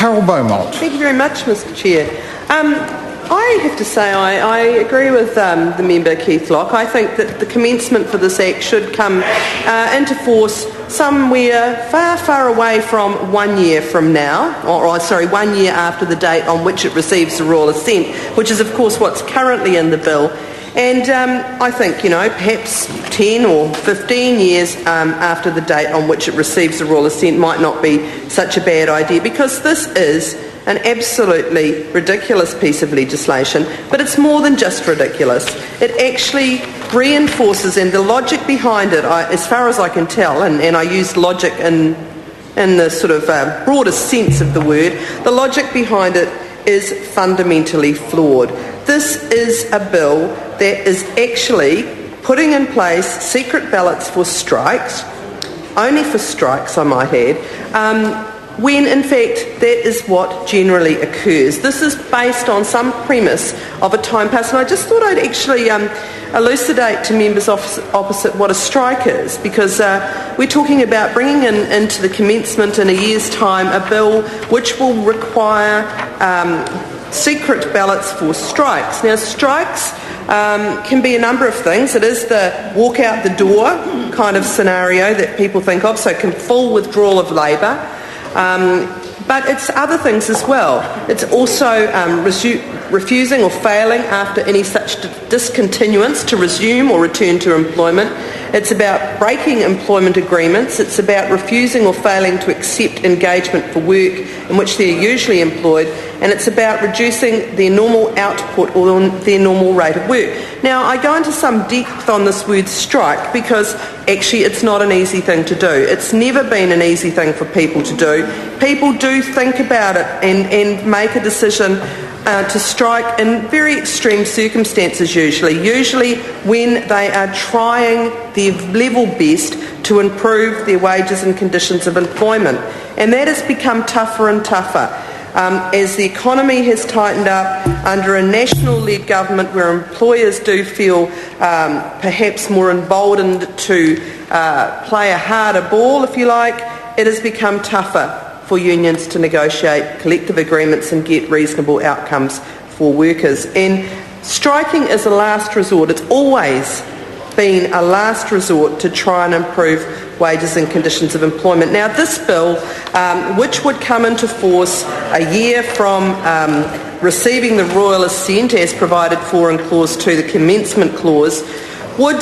Carol Beaumont. Thank you very much, Mr. Chair. I have to say I agree with the member Keith Locke. I think that the commencement for this Act should come into force somewhere far, far away from 1 year from now, or 1 year after the date on which it receives the royal assent, which is of course what's currently in the bill. And I think, perhaps 10 or 15 years after the date on which it receives the royal assent might not be such a bad idea, because this is an absolutely ridiculous piece of legislation, but it's more than just ridiculous. It actually reinforces, and the logic behind it, as far as I can tell, and I use logic in the sort of broadest sense of the word, the logic behind it is fundamentally flawed. This is a bill that is actually putting in place secret ballots for strikes, only for strikes I might add, when in fact that is what generally occurs. This is based on some premise of a time pass, and I just thought I'd actually elucidate to members opposite what a strike is, because we're talking about bringing into the commencement in a year's time a bill which will require secret ballots for strikes. Now, strikes can be a number of things. It is the walk out the door kind of scenario that people think of, so full withdrawal of labour. But it's other things as well. It's also refusing or failing after any such discontinuance to resume or return to employment. It's about breaking employment agreements. It's about refusing or failing to accept engagement for work in which they're usually employed. And it's about reducing their normal output or their normal rate of work. Now, I go into some depth on this word strike because actually it's not an easy thing to do. It's never been an easy thing for people to do. People do think about it and make a decision to strike in very extreme circumstances usually when they are trying their level best to improve their wages and conditions of employment. And that has become tougher and tougher. As the economy has tightened up under a national-led government where employers do feel perhaps more emboldened to play a harder ball, if you like, it has become tougher for unions to negotiate collective agreements and get reasonable outcomes for workers. And striking is a last resort. It's always been a last resort to try and improve wages and conditions of employment. Now, this bill, which would come into force a year from receiving the royal assent as provided for in Clause 2, the commencement clause, would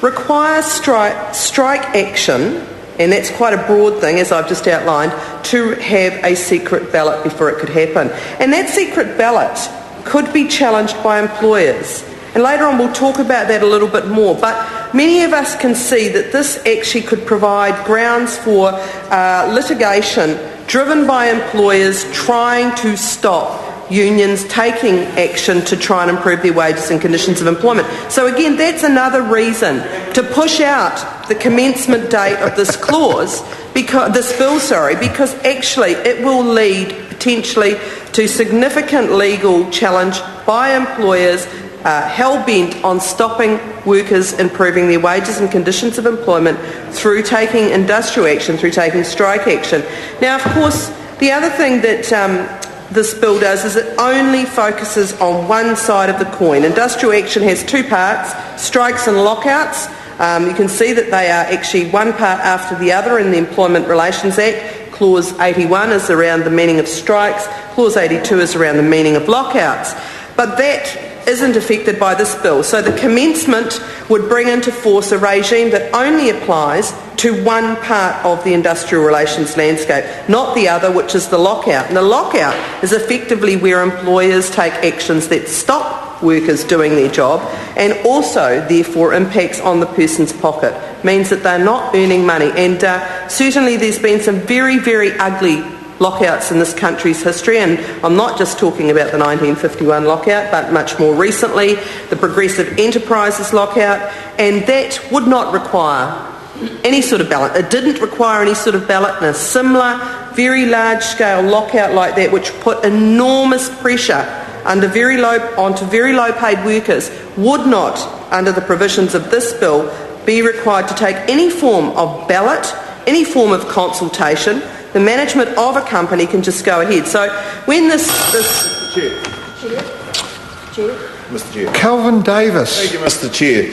require strike action, and that's quite a broad thing, as I've just outlined, to have a secret ballot before it could happen. And that secret ballot could be challenged by employers. And later on we'll talk about that a little bit more. But many of us can see that this actually could provide grounds for litigation driven by employers trying to stop unions taking action to try and improve their wages and conditions of employment. So again, that's another reason to push out the commencement date of this clause, because actually it will lead potentially to significant legal challenge by employers hell-bent on stopping workers improving their wages and conditions of employment through taking industrial action, through taking strike action. Now, of course, the other thing that this bill does is it only focuses on one side of the coin. Industrial action has two parts, strikes and lockouts. You can see that they are actually one part after the other in the Employment Relations Act. Clause 81 is around the meaning of strikes. Clause 82 is around the meaning of lockouts. But that isn't affected by this bill. So the commencement would bring into force a regime that only applies to one part of the industrial relations landscape, not the other, which is the lockout. And the lockout is effectively where employers take actions that stop workers doing their job and also, therefore, impacts on the person's pocket, means that they're not earning money. And certainly there's been some very, very ugly lockouts in this country's history, and I'm not just talking about the 1951 lockout, but much more recently, the Progressive Enterprises lockout, and that would not require any sort of ballot. It didn't require any sort of ballot, and a similar, very large-scale lockout like that, which put enormous pressure onto very low-paid workers, would not, under the provisions of this bill, be required to take any form of ballot, any form of consultation, the management of a company can just go ahead. So when this Chair. Chair. Mr. Chair. Calvin Davis. Thank you, Mr. Chair.